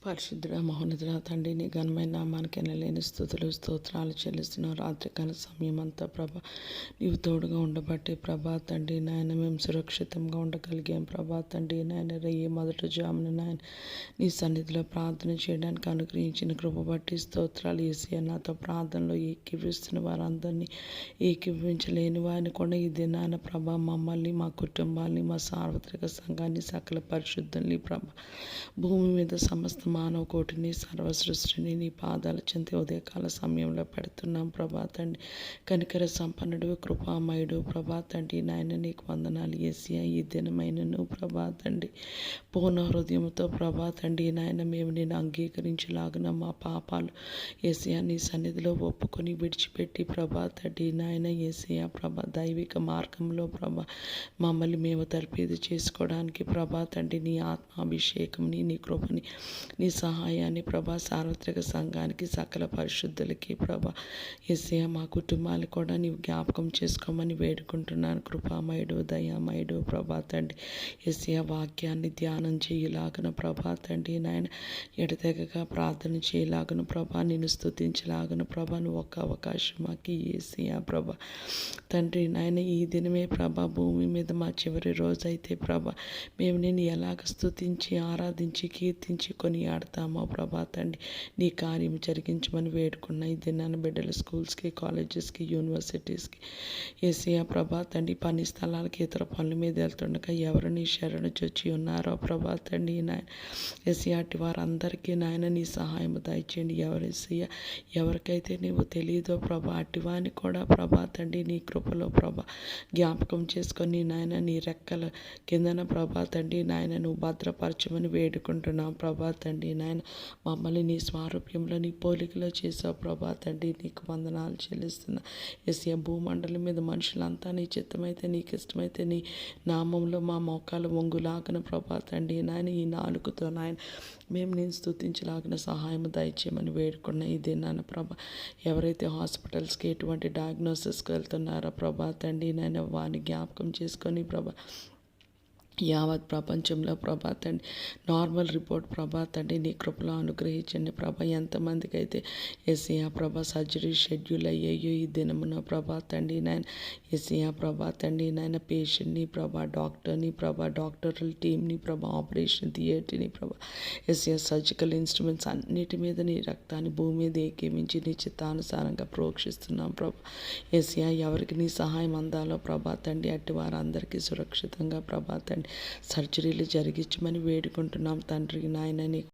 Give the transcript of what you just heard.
పరిశుద్ధుడ మహోన్నతుడ తండ్రి నీ ఘనమైన నామానికి ఎనలేని స్థుతులు స్తోత్రాలు చెల్లిస్తున్నాం. రాత్రికాల సమయం అంతా ప్రభా నీవు తోడుగా ఉండబట్టి ప్రభా తండ్రి నాయన మేము సురక్షితంగా ఉండగలిగాం. ప్రభా తండ్రి నాయన రెయ్యి మొదటి జామున నాయన నీ సన్నిధిలో ప్రార్థన చేయడానికి అనుగ్రహించిన కృప బట్టి స్తోత్రాలు. యేసయ్య నాతో ప్రార్థనలో ఏకీవిస్తున్న వారందరినీ, ఏకీవించలేని వారిని కూడా ఈ దినాన ప్రభా మమ్మల్ని, మా కుటుంబాన్ని, మా సార్వత్రిక సంఘాన్ని, సకల పరిశుద్ధుల్ని ప్రభా భూమి మీద సమస్త మానవ కోటిని, సర్వ సృష్టిని నీ పాదాల చెంత ఉదయకాల సమయంలో పెడుతున్నాం. ప్రభా తండ్రి కనికర సంపన్నుడు, కృపామయుడు ప్రభా తండ్రి నాయన నీకు వందనాలు. యేసయ్య ఈ దినమైనను ప్రభా తండ్రి పూర్ణ హృదయంతో ప్రభా తండ్రి నాయన మేము నేను అంగీకరించలాగున మా పాపాలు యేసయ్య నీ సన్నిధిలో ఒప్పుకొని విడిచిపెట్టి ప్రభా తండ్రి నాయన యేసయ్య ప్రభా దైవిక మార్గంలో ప్రభా మమ్మల్ని మేము తర్పీదు చేసుకోవడానికి ప్రభా తండ్రి నీ ఆత్మాభిషేకంని, నీ కృపని, నీ సహాయాన్ని ప్రభా సార్వత్రిక సంఘానికి, సకల పరిశుద్ధులకి ప్రభా యేసయ్య మా కుటుంబాలు కూడా నీవు జ్ఞాపకం చేసుకోమని వేడుకుంటున్నాను. కృపామయుడు, దయామయుడు ప్రభా తండ్రి యేసయ్య వాక్యాన్ని ధ్యానం చేయలాగున ప్రభా తండ్రి నాయన ఎడతెగక ప్రార్థన చేయలాగున ప్రభా నిన్ను స్తుతించలాగున ప్రభా నువ్వు ఒక్క అవకాశం మాకు యేసయ్య ప్రభా తండ్రి నాయన ఈ దినమే ప్రభా భూమి మీద మా చివరి రోజైతే ప్రభా మేము నేను ఎలాగ స్తుతించి, ఆరాధించి, కీర్తించి కొనియాడతామో ప్రభా తండ్రి నీ కార్యం జరిగించమని వేడుకున్న ఈ దినాన బిడ్డల స్కూల్స్కి, కాలేజెస్కి, యూనివర్సిటీస్కి యేసయ్య ప్రభా తండ్రి పని స్థలాలకి, ఇతర పనుల మీద వెళ్తుండగా ఎవరు నీ శరణు చొచ్చి ఉన్నారో ప్రభా తండ్రి నాయన యేసయ్య అటు వారందరికీ నాయన నీ సహాయం దయచేయండి. యేసయ్య ఎవరికైతే నీవు తెలియదో ప్రభా అటువాని కూడా ప్రభా తండ్రి నీ కృపలో ప్రభా జ్ఞాపకం చేసుకొని నాయన నీ రెక్కల కిందన ప్రభా తండ్రి నాయన నువ్వు భద్రపరచమని వేడుకుంటున్నాం. ప్రభా తండ్రి నాయన మమ్మల్ని నీ స్వారూప్యంలో, నీ పోలికలో చేసావు ప్రభా తండ్రి నీకు వందనాలు చెల్లిస్తున్నా. యేసయ్య భూమండలం మీద మనుషులంతా నీ చిత్తమైతే, నీకు ఇష్టమైతే నీ నామంలో మా మోకాలు వంగులాగన ప్రభా తండ్రి నాయన ఈ నాలుగుతో నాయన మేము నేను స్తుతించలాగిన సహాయం దయచేయమని వేడుకున్న ఈ దినాన ప్రభా ఎవరైతే హాస్పిటల్స్కి ఎటువంటి డయాగ్నోసిస్కి వెళ్తున్నారో ప్రభా తండ్రి నాయన వారిని జ్ఞాపకం చేసుకొని ప్రభా యావత్ ప్రపంచంలో ప్రభా తండ్రి నార్మల్ రిపోర్ట్ ప్రభా తండ్రి నీ కృపలో అనుగ్రహించండి. ప్రభా ఎంతమందికి అయితే యేసయ్య ప్రభా సర్జరీ షెడ్యూల్ అయ్యాయో ఈ దినమున ప్రభా తండ్రి నాయన యేసయ్య ప్రభా తండ్రి నాయన పేషెంట్ని ప్రభా డాక్టర్ని ప్రభా డాక్టరల్ టీమ్ని ప్రభా ఆపరేషన్ థియేటర్ని ప్రభా యేసయ్య సర్జికల్ ఇన్స్ట్రుమెంట్స్ అన్నిటి మీద నీ రక్తాన్ని భూమి మీద ఏకీమించి నీ చిత్తానుసారంగా ప్రోక్షిస్తున్నాం ప్రభా యేసయ్య ఎవరికి నీ సహాయం అందాలో ప్రభా తండ్రి అట్టి వారందరికీ సురక్షితంగా ప్రభా తండ్రి సర్జరీలు జరిగించమని వేడుకుంటున్నాం తండ్రి నాయన నీ